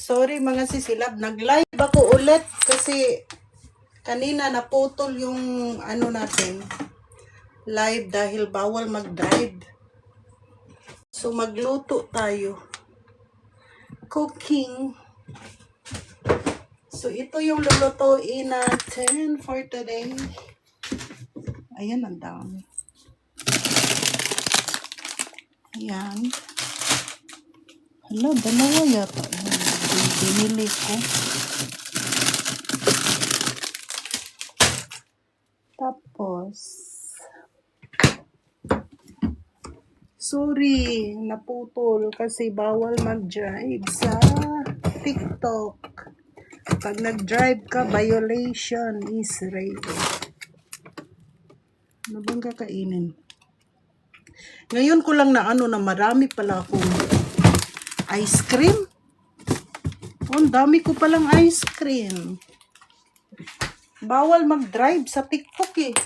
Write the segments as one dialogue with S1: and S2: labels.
S1: Sorry mga sisilab, nag-live ako ulit kasi kanina naputol yung ano natin, live dahil bawal mag-drive. So magluto tayo. Cooking. So ito yung lulutuin natin for today. Ayan, ang dami. Ayan. Hala, dalawa yata. Binili ko. Tapos, sorry, naputol kasi bawal mag-drive sa TikTok. Pag nag-drive ka, violation is rape. Ano bang kakainin? Ngayon ko lang na na marami pala akong ice cream. Oh, ang dami ko palang ice cream. Bawal mag-drive sa TikTok eh.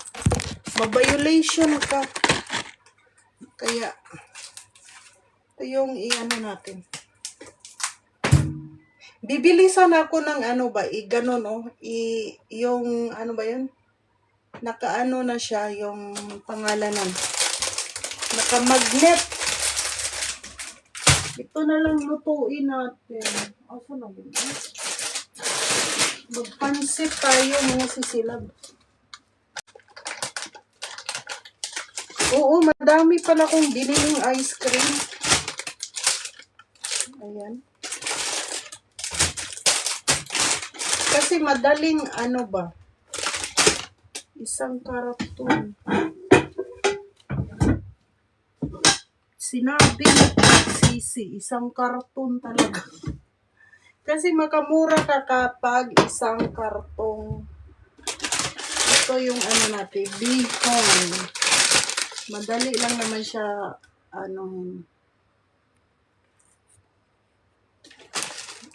S1: Ma-violation ka. Kaya, ito yung i-ano natin. Bibilisan ako ng ganon oh. Yung ano ba yun? Nakaano na siya yung pangalanan. Naka-magnet. Ito na lang lutuin natin. Asa na yun? Magpansit tayo mga sisilab. Oo, madami pala kong biniling ice cream. Ayan. Kasi madaling isang karaton. Sinabi ni Sisi, isang karton talaga. Kasi makamura ka kapag isang kartong. Ito yung natin, bacon. Madali lang naman siya,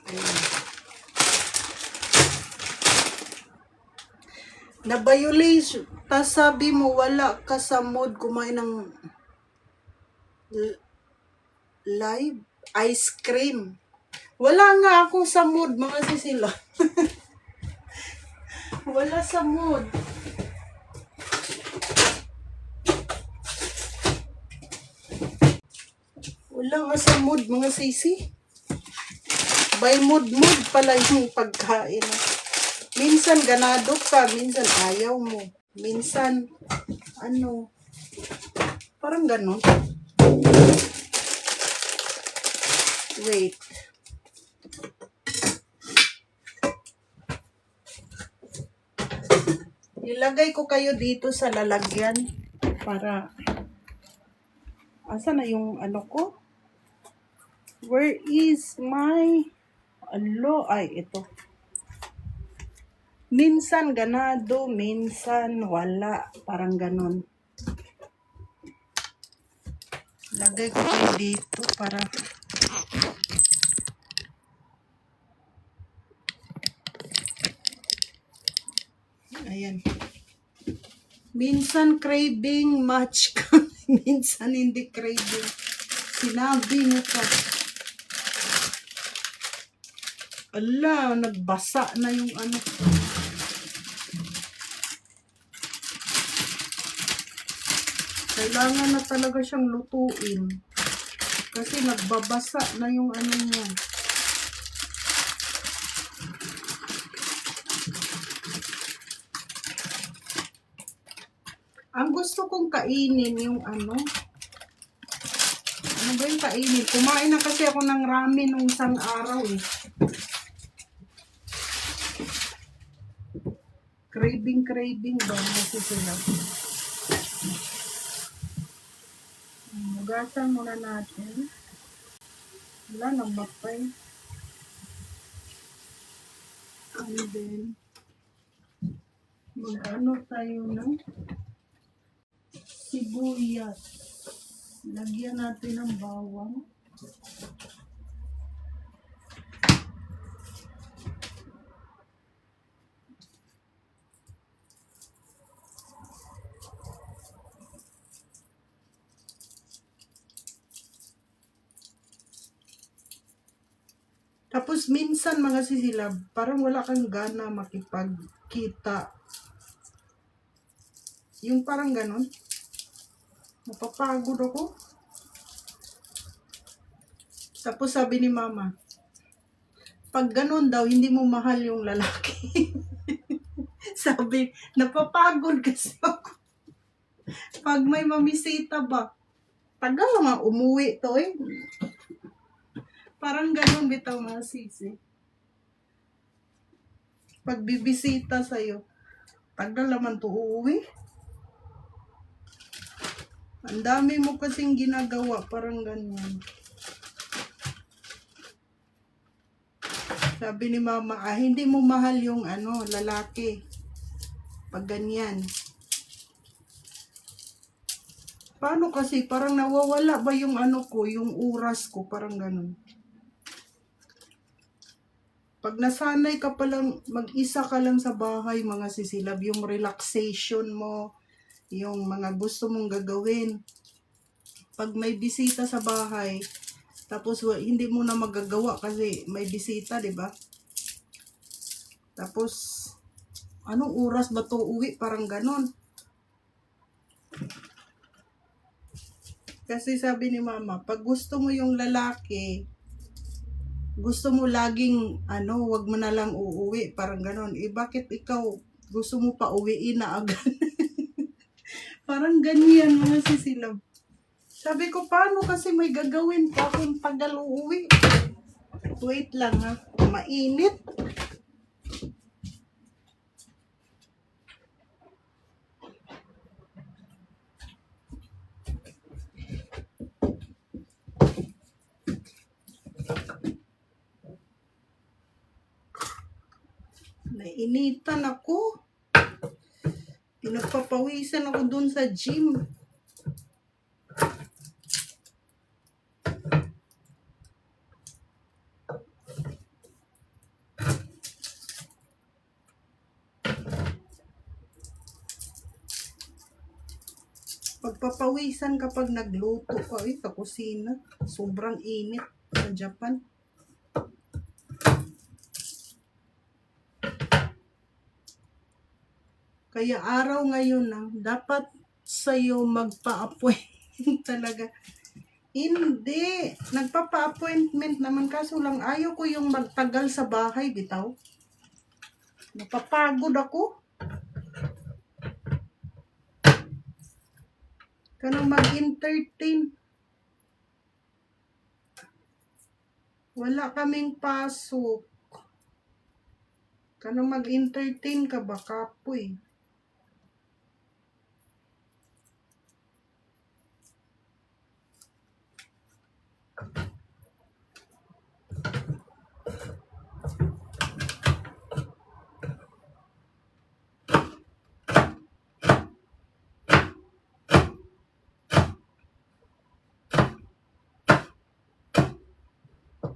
S1: Ayan. Na-violation. Tas sabi mo, wala ka sa mood kumain ng live ice cream. Wala nga ako sa mood, mga sisila. Wala sa mood. Wala nga sa mood, mga sisi. By mood pala yung pagkain. Minsan ganado ka, minsan ayaw mo. Minsan, parang ganon. Wait. Ilagay ko kayo dito sa lalagyan para asa na yung ko? Where is my ito. Minsan ganado, minsan wala, parang ganon. Lagay ko kayo dito para ayan. Minsan craving match ka. Minsan hindi craving. Sinabi mo ka. Ala, nagbasa na yung Kailangan na talaga siyang lutuin. Kasi nagbabasa na yung niya. Ang gusto kong kainin yung Ano ba yung kainin? Kumain na kasi ako ng ramen nung isang araw eh. Craving ba? Kasi sila. Hugasan muna natin. Wala nang mapay. And then, tayo ng sibuyas. Lagyan natin ng bawang. Tapos minsan mga sisilab, parang wala kang gana makipagkita. Yung parang ganon. Napapagod ako. Tapos sabi ni mama, pag ganon daw, hindi mo mahal yung lalaki. Sabi, napapagod kasi ako. Pag may mamisita ba, tagal naman umuwi to eh. Parang ganon bitaw mga sisi. Pag bibisita sa'yo, tagal naman to uuwi. Ang dami mo kasing ginagawa, parang ganyan. Sabi ni mama, hindi mo mahal yung lalaki. Pag ganyan. Paano kasi? Parang nawawala ba yung yung oras ko? Parang ganun. Pag nasanay ka palang, mag-isa ka lang sa bahay, mga sisilab, yung relaxation mo, yung mga gusto mong gagawin. Pag may bisita sa bahay, tapos hindi mo na magagawa kasi may bisita, di ba? Tapos, anong oras ba to uwi? Parang ganon. Kasi sabi ni mama, pag gusto mo yung lalaki, gusto mo laging, wag mo na lang uuwi, parang ganon. Bakit ikaw, gusto mo pa uwiin na agad? Parang ganyan mga sisilab. Sabi ko, paano kasi may gagawin pa akong tagal uuwi? Wait lang ha, mainit. Nainitan ako. Pinagpapawisan ako dun sa gym. Pagpapawisan kapag nagluto ka sa kusina. Sobrang init sa Japan. Kaya araw ngayon dapat sa'yo magpa-appointment talaga. Hindi. Nagpapa-appointment naman kaso lang ayaw ko yung magtagal sa bahay, bitaw. Napapagod ako. Kanang mag-entertain. Wala kaming pasok. Kanang mag-entertain ka ba, kapoy?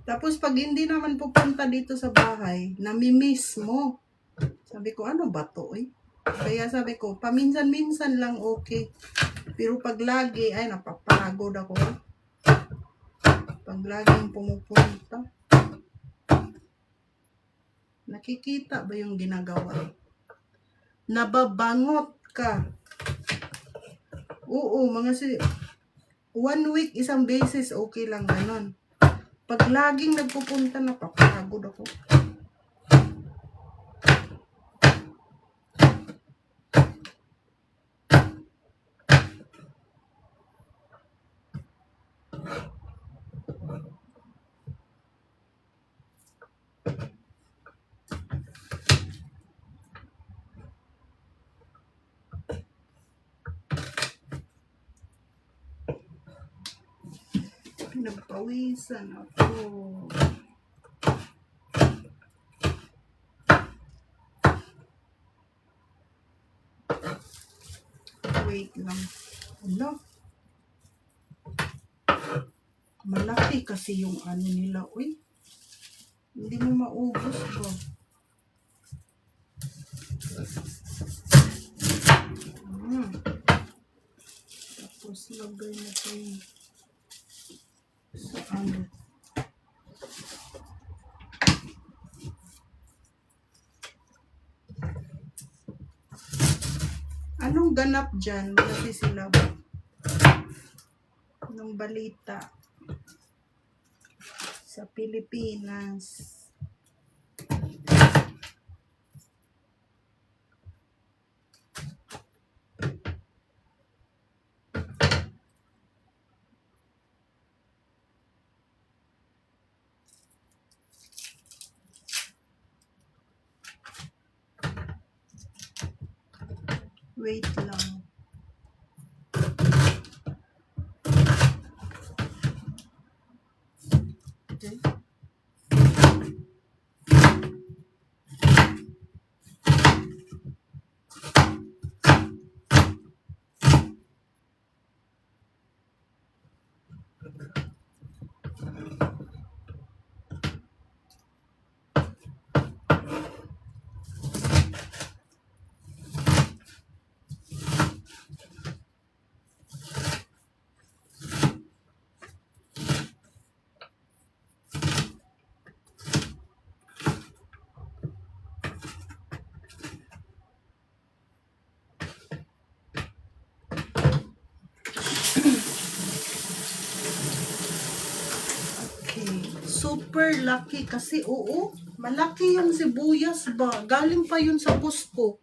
S1: Tapos pag hindi naman pupunta dito sa bahay, namimiss mo. Sabi ko, ano ba to eh? Kaya sabi ko, paminsan-minsan lang okay. Pero pag lagi, ay napapagod ako. Pag laging pumupunta. Nakikita ba yung ginagawa? Nababangot ka. Oo, 1 week, isang beses, okay lang ganon. Pag laging nagpupunta, napapagod ako. Nagpawisan ako. Wait lang. Ano? Malaki kasi yung nila. Uy. Hindi mo maubos ba? Tapos lagay na tayo sa yung ganap dyan? Kasi sila ng balita sa Pilipinas. Wait lang. Okay. Super lucky kasi oo, malaki yung sibuyas ba. Galing pa yun sa Costco.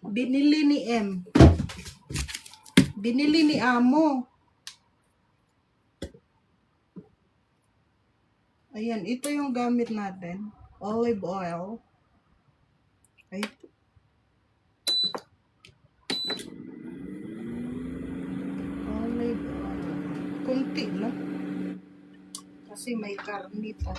S1: Binili ni M. Binili ni Amo. Ayan, ito yung gamit natin. Olive oil. Ay. Olive oil. Kunti lang. Kasi may karne pa.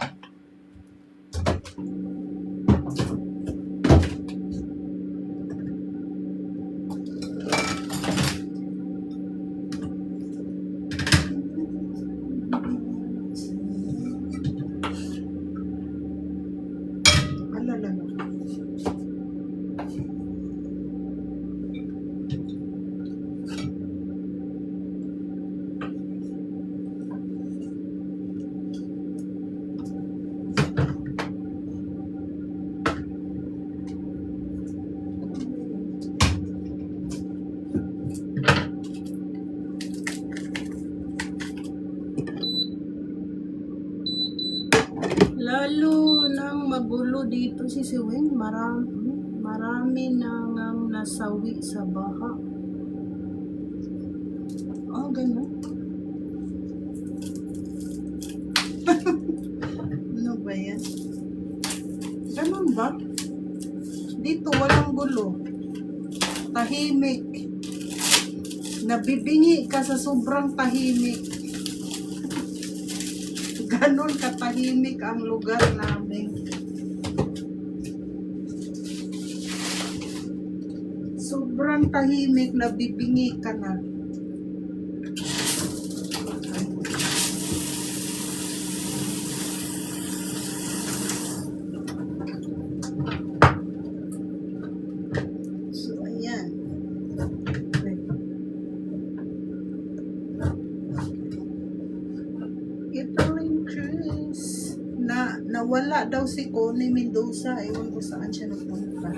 S1: Lalo nang magulo dito si Siwing, marami nang nasawi sa baha. Oh, ganun. Ano ba yan? Ganun ba? Dito walang gulo. Tahimik. Nabibingi ka sa sobrang tahimik. Ganon katahimik ang lugar namin. Sobrang tahimik, nabibingi ka na. So, ayan. Ito rin Chris. Nawala daw si Connie Mendoza. Ewan ko saan siya nagpunta.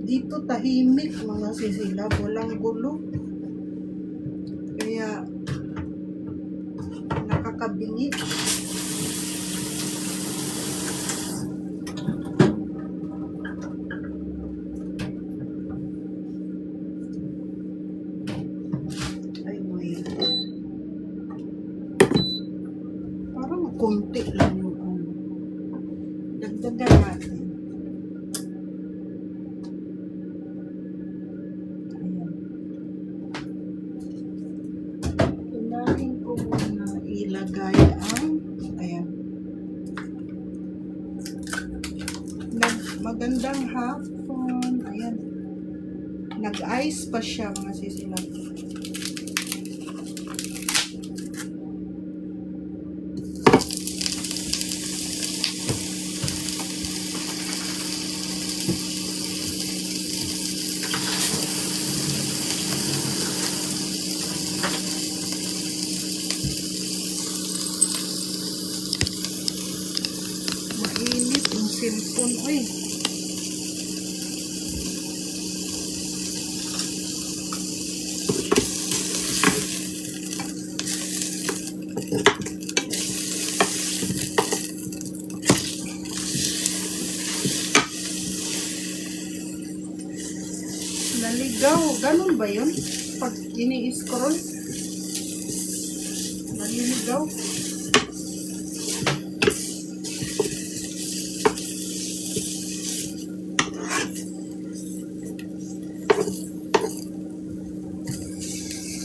S1: Dito tahimik mga sisilab. Walang gulo. Kaya nakakabingi. Kunti lang yung ano. Dagdagan natin. Ayan. Unahin ko muna ilagay ang ayan. Magandang hapon. Ayan. Nag-ice pa siya mga sisilap. Naligaw. Ganun ba yun? Pag ini-scroll, naliligaw.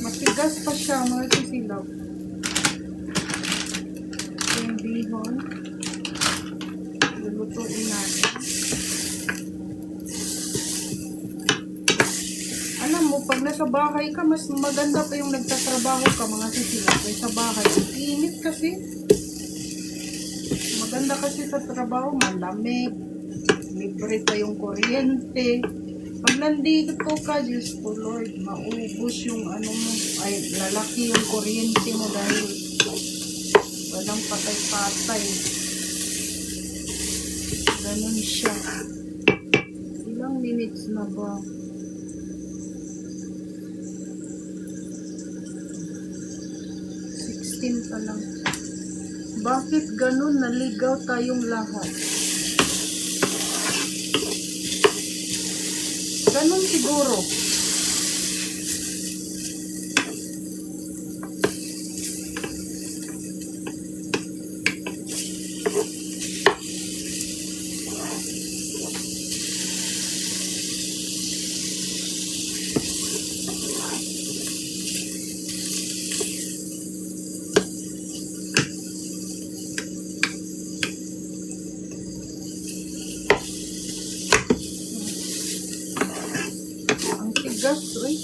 S1: Matigas pa siya, mga sisilaw. Yung bihon. Lulutuin natin. Alam mo, pag nasa bahay ka, mas maganda pa yung nagtatrabaho ka, mga sisilaw. Kaya sa bahay, init kasi. Maganda kasi sa trabaho, malamig. Libre pa yung kuryente. Pag nandito ka, Diyos ko Lord, maubos yung ano mo, ay lalaki yung kuryente mo dahil walang patay-patay. Ganun siya. Ilang minutes na ba? 16 pa lang. Bakit ganun? Naligaw tayong lahat. Ganun siguro. Ang tigas, uy.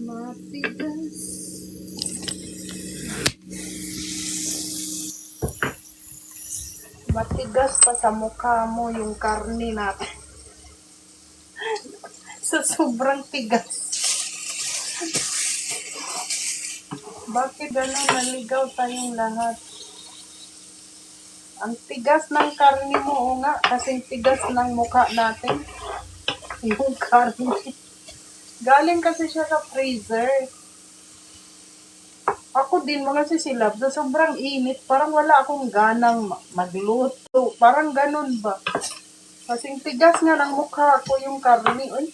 S1: Matigas. Matigas pa sa mukha mo yung karne natin. Sa sobrang tigas. Bakit gano'n naligaw tayong lahat? Ang tigas ng karne mo, o nga, kasing tigas ng mukha natin. Yung karne. Galing kasi siya sa freezer. Ako din, mga sisilab, sa sobrang init, parang wala akong ganang magluto. Parang ganun ba? Kasing tigas nga ng mukha ko yung karne. Uy.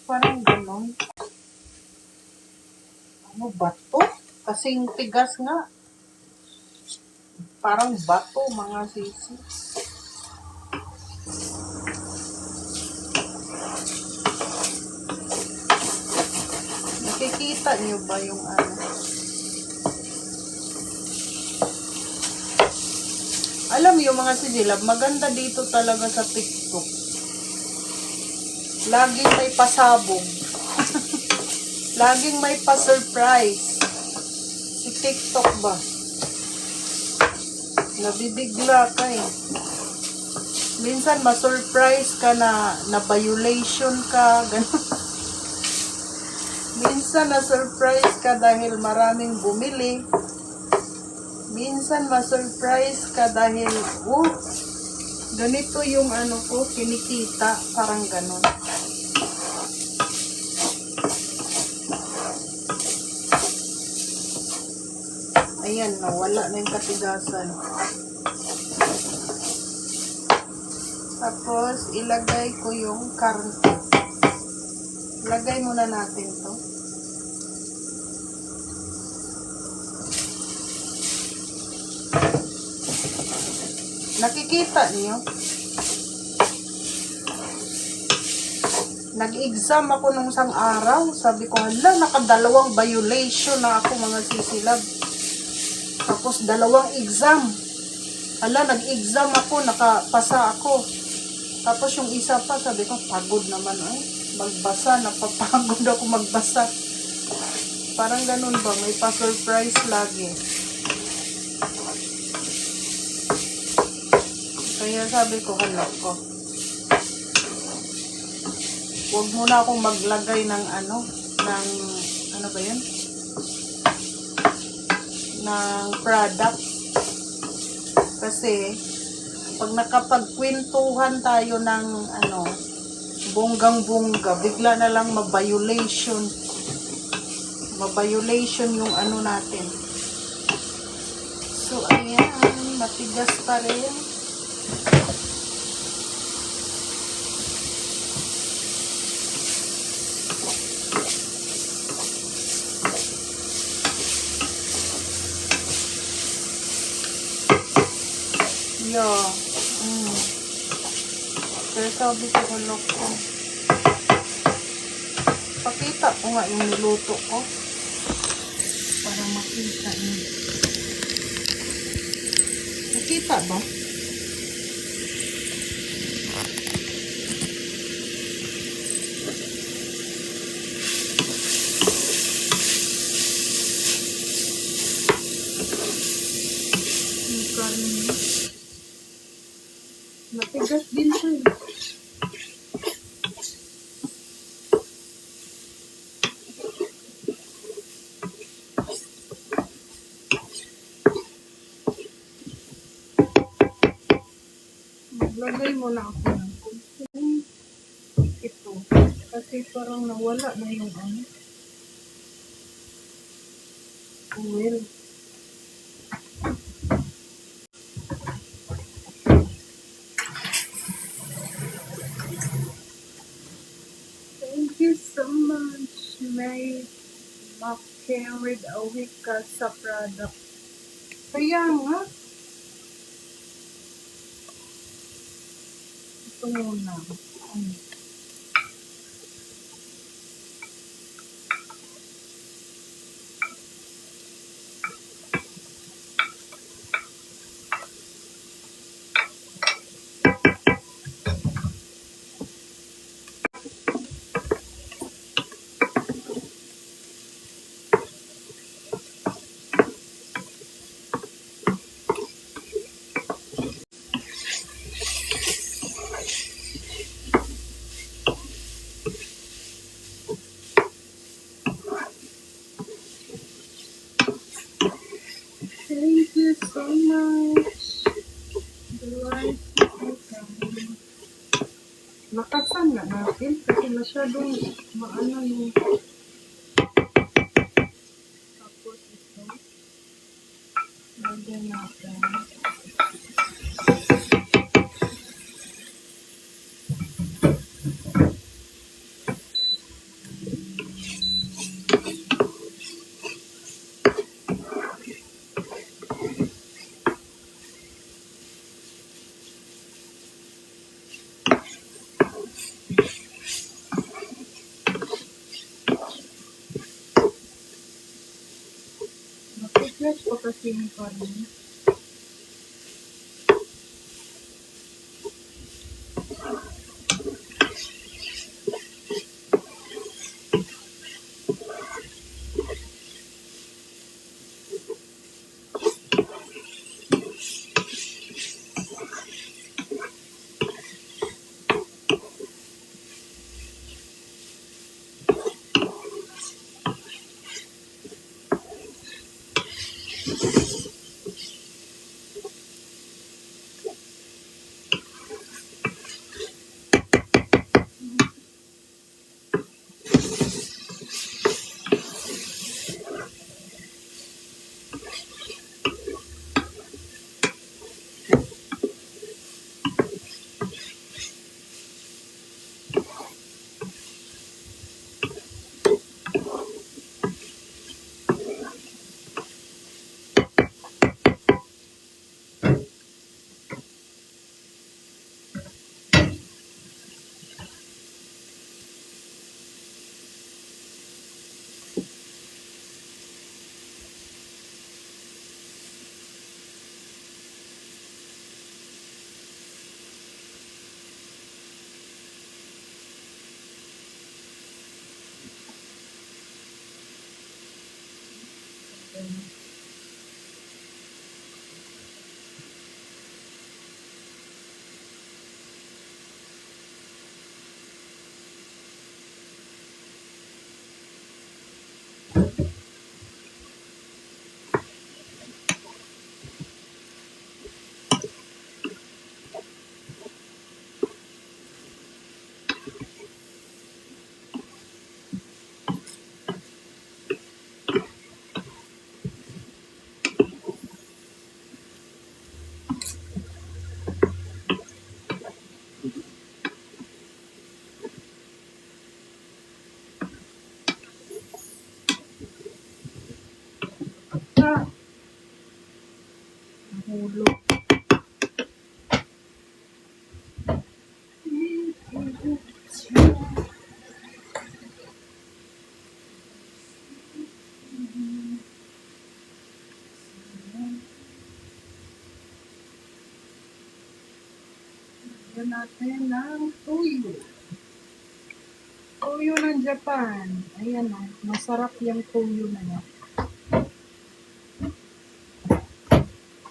S1: Parang ganun. Ano ba to? Kasing tigas nga. Parang bato, mga sisi. Nakikita niyo ba yung ano? Alam niyo mga sisilab, maganda dito talaga sa TikTok. Laging may pasabog. Laging may pa-surprise. Si TikTok ba? Nabibigla ka eh. Minsan ma-surprise ka na violation ka, gano'n. Minsan na-surprise ka dahil maraming bumili. Minsan ma-surprise ka dahil, ganito yung ano ko, kinikita, parang gano'n. Ayan, nawala na yung katigasan. Tapos, ilagay ko yung karne. Ilagay muna natin to. Nakikita niyo? Nag-exam ako nung isang araw. Sabi ko, hala, nakadalawang violation na ako, mga sisilab. Tapos, 2 exam. Hala, nag-exam ako, nakapasa ako. Tapos, yung isa pa, sabi ko, pagod naman, ay. Magbasa, napapagod ako magbasa. Parang ganun ba, may pa-surprise lagi. Kaya sabi ko, hala ko. Huwag muna akong maglagay ng ano ba yun? Ng product. Kasi, pag nakapagkwentuhan tayo ng bonggang-bongga, bigla na lang ma-violation. Ma-violation yung ano natin. So, ayan, matigas pa rin. Yeah. Pero sabi ko, hulok ko. Pakita ko nga yung niluto ko. Para makita niyo. Nakita ba? Yung karne. Matigas din siya. Maglagay muna ako ng kunting ito. Kasi parang nawala na yung ano. Oil. Thank you so much. May ma-carried away ka sa product. Kaya nga. Ito muna. Thank you so much. The rice is okay. Lakasan na natin kasi masyadong maano yung tapos ito. Lagyan natin. Matigas pa kasi yung karne. Lagyan natin ng toyo. Toyo ng Japan. Ayan o. Masarap yung toyo na yan.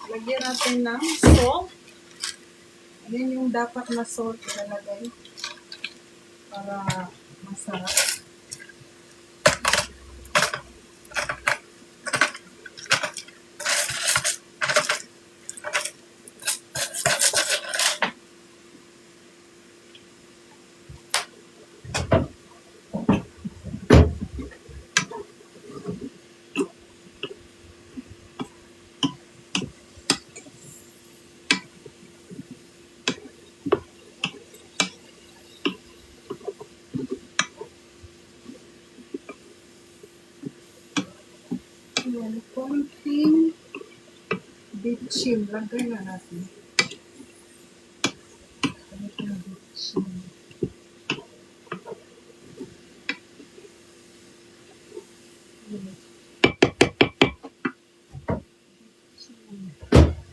S1: Lagyan natin ng salt. Ayan yung dapat na salt ilalagay para masarap. Ayan, konting bitchin. Lagay na natin. Konting bitchin.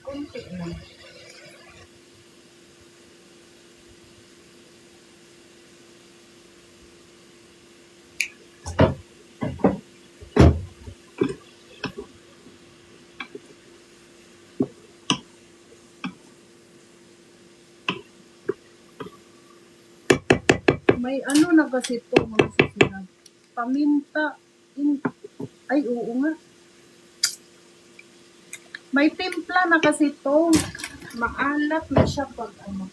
S1: Konti lang. May ano na kasi ito mga sisinag. Paminta. Ay, oo nga. May timpla na kasi ito. Maalat na siya pag ano.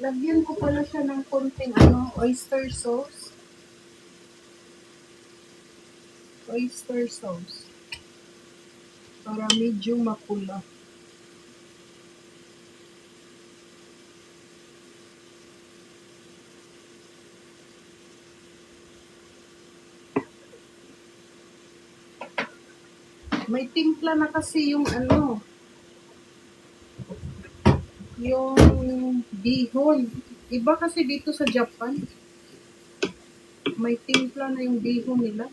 S1: Lagyan ko pala siya ng konting oyster sauce. Oyster sauce. Para medyo mapula. May timpla na kasi yung yung bihon. Iba kasi dito sa Japan. May timpla na yung bihon nila.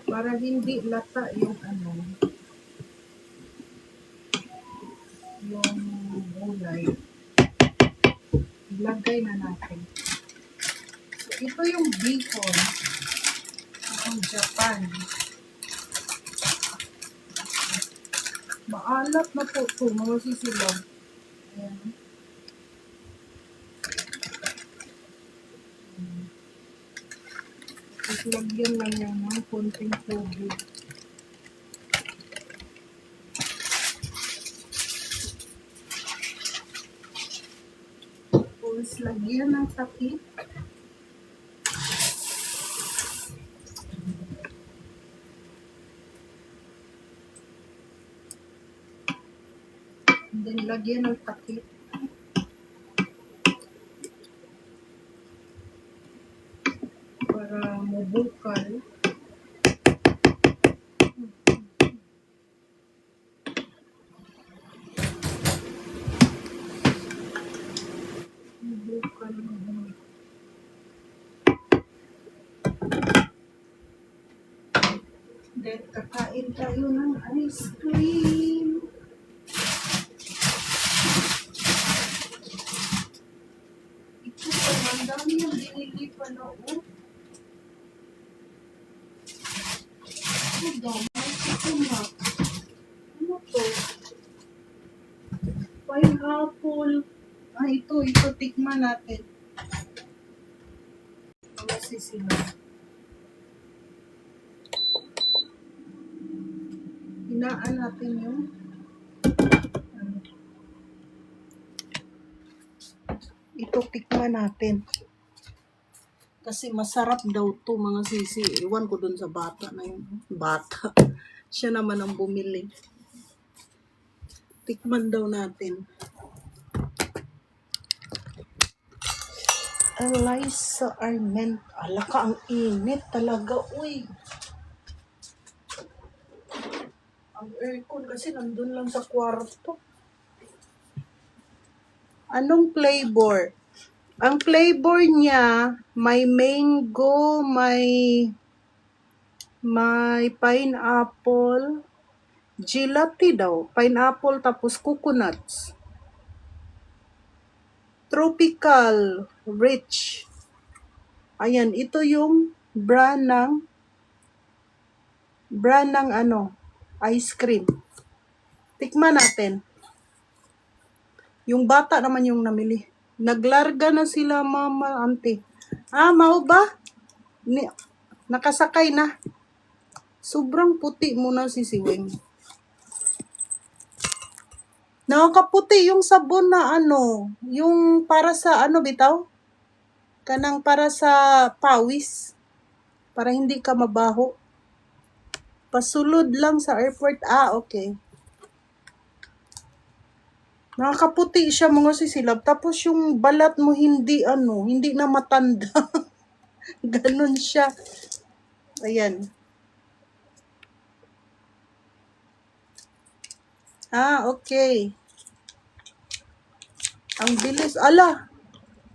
S1: Para hindi lata yung yung gulay. Ilagay na natin. So, ito yung bihon ng Japan. Maalat na po ito, mga sisilog. Ayan. Tapos lagyan lang yan ng konting tubig. Tapos lagyan ng takip. And then lagyan ng takip. Para mabukal. Mabukal. Then kakain tayo ng ice cream. Ito pa, ang dami yung binili pa noon. Ito na. Ano to? Pineapple. Ito, tikman natin. Kasi sila. Hinaan natin yung ito, tikman natin. Kasi masarap daw to mga sisi. Iwan ko dun sa bata na yung bata. Siya naman ang bumili. Tikman daw natin. Elisa Arment. Ala ka, ang init talaga. Uy. Ang aircon kasi nandun lang sa kwarto. Anong flavor? Ang flavor niya, may mango, may pineapple, Gelati daw. Pineapple tapos coconuts. Tropical Rich. Ayan, ito yung brand ng ano, ice cream. Tikman natin. Yung bata naman yung namili. Naglarga na sila, mama, auntie. Ah, mau ba? Nakasakay na. Sobrang puti mo na si Siweng. Nakakaputi yung sabon na ano, yung para sa ano bitaw? Kanang para sa pawis. Para hindi ka mabaho. Pasulod lang sa airport. Ah, okay. Nakakaputi siya mga sisilab. Tapos yung balat mo hindi ano, hindi na matanda. Ganun siya. Ayan. Ah, okay. Ang bilis. Ala,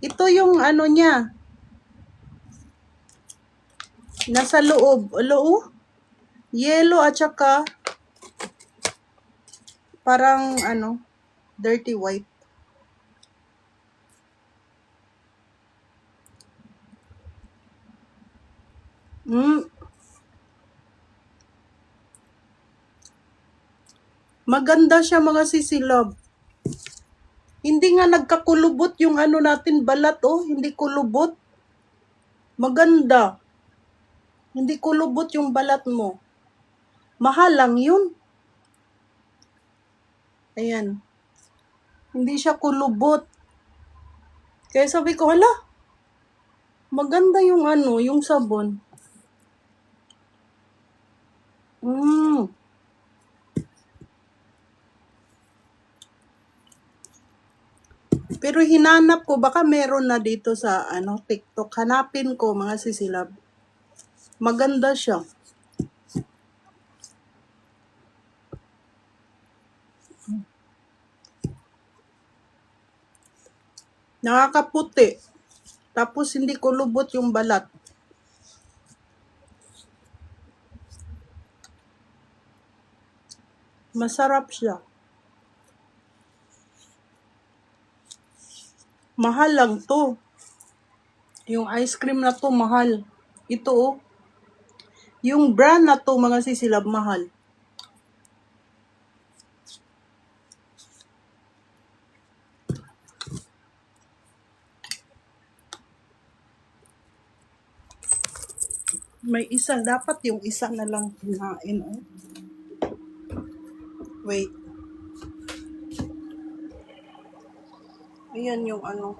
S1: ito yung ano niya. Nasa loob. Loob? Yellow at saka parang ano, dirty white. Maganda siya mga sisilab. Hindi nga nagkakulubot yung ano natin balat oh, hindi kulubot. Maganda. Hindi kulubot yung balat mo. Mahal lang yun. Ayan. Hindi siya kulubot. Kaya sabi ko, hala, maganda yung ano, yung sabon. Pero hinanap ko, baka meron na dito sa ano, TikTok. Hanapin ko mga sisilab. Maganda siya. Nakakaputi. Tapos hindi kulubot yung balat. Masarap siya. Mahal lang to. Yung ice cream na to, mahal. Ito oh. Yung brand na to, mga sisilab, mahal. May isa, dapat yung isa na lang kinain. Oh. Wait. Ayan yung ano.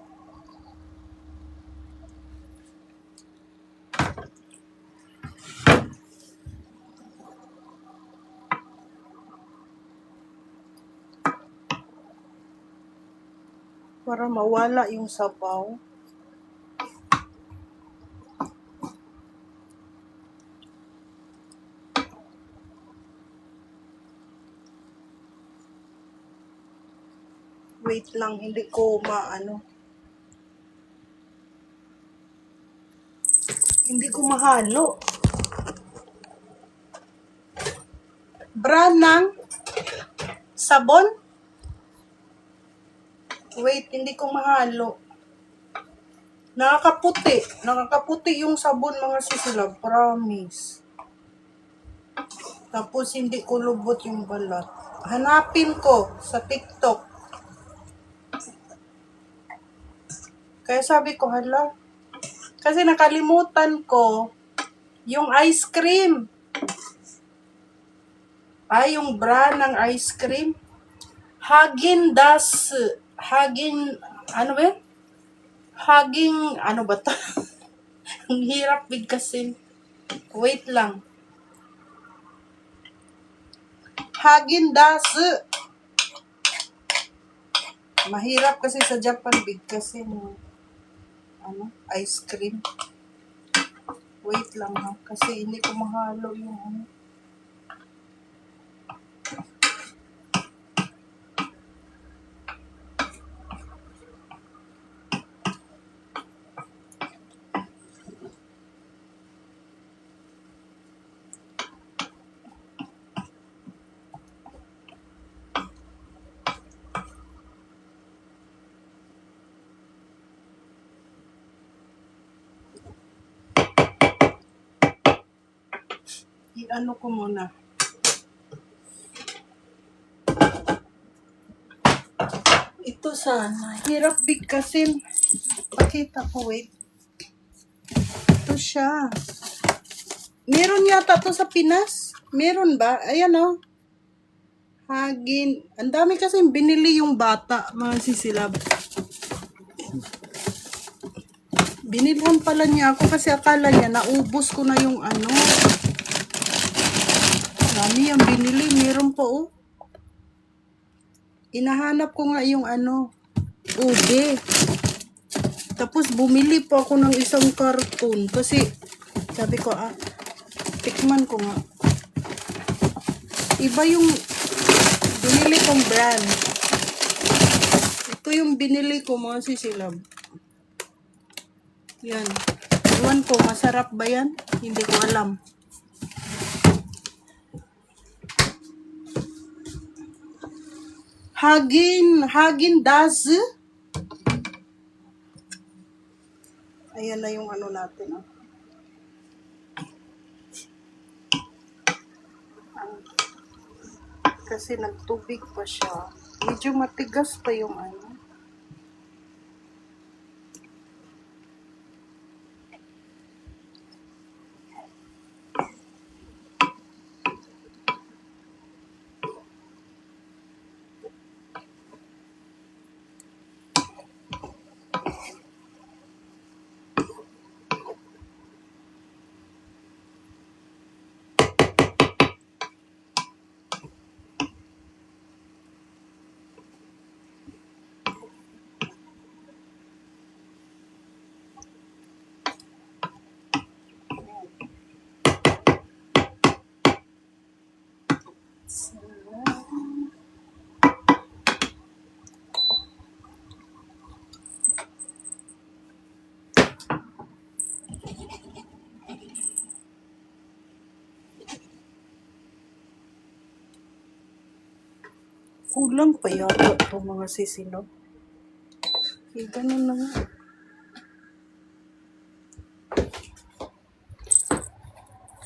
S1: Para mawala yung sabaw. Wait lang, hindi ko maano. Hindi ko mahalo. Brand ng sabon? Wait, hindi ko mahalo. Nakakaputi. Nakakaputi yung sabon mga sisilab. Promise. Tapos hindi ko lubot yung balat. Hanapin ko sa TikTok. Kaya sabi ko, hala. Kasi nakalimutan ko yung ice cream. Ay, yung brand ng ice cream. Häagen-Dazs. Ano ba yun? Ano ba to? Ang hirap bigkasin. Wait lang. Häagen-Dazs. Mahirap kasi sa Japan bigkasin ano, ice cream. Wait lang ha. Kasi hindi ko mahalo yung ano. I-ano ko muna. Ito sana. Hirap bigkasin. Pakita ko, wait. Ito siya. Meron yata to sa Pinas. Meron ba? Ayan o. Hagin. Ang dami kasi binili yung bata, mga sisilab. Binilhan pala niya ako kasi akala niya naubos ko na yung ano. Dami yung binili. Meron pa oh. Inahanap ko nga yung ano. Ube. Tapos bumili pa ako ng isang karton. Kasi sabi ko tikman ko nga. Iba yung binili kong brand. Ito yung binili ko mga sisilab. Yan. Iwan ko, masarap ba yan? Hindi ko alam. Hagin Dazs. Ayan na yung ano natin. Oh. Kasi nagtubig pa siya. Medyo matigas pa yung ano. Kulang pa yata ito mga sisilab. Ganun na nga.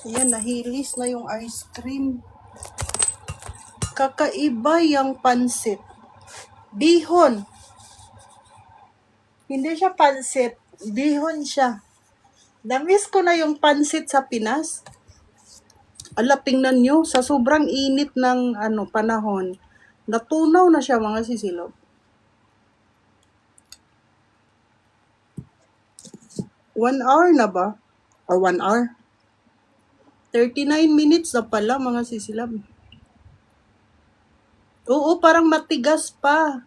S1: Ayan, nahilis na yung ice cream. Kakaiba yung pansit. Bihon. Hindi siya pansit. Bihon siya. Namiss ko na yung pansit sa Pinas. Ala, tingnan nyo. Sa sobrang init ng panahon, natunaw na siya mga sisilab. One hour na ba? Or 1 hour? 39 minutes na pala mga sisilab. Oo, parang matigas pa.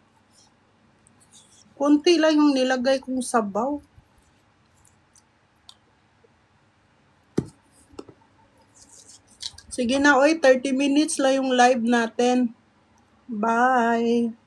S1: Kunti lang yung nilagay kong sabaw. Sige na, oy, 30 minutes lang yung live natin. Bye!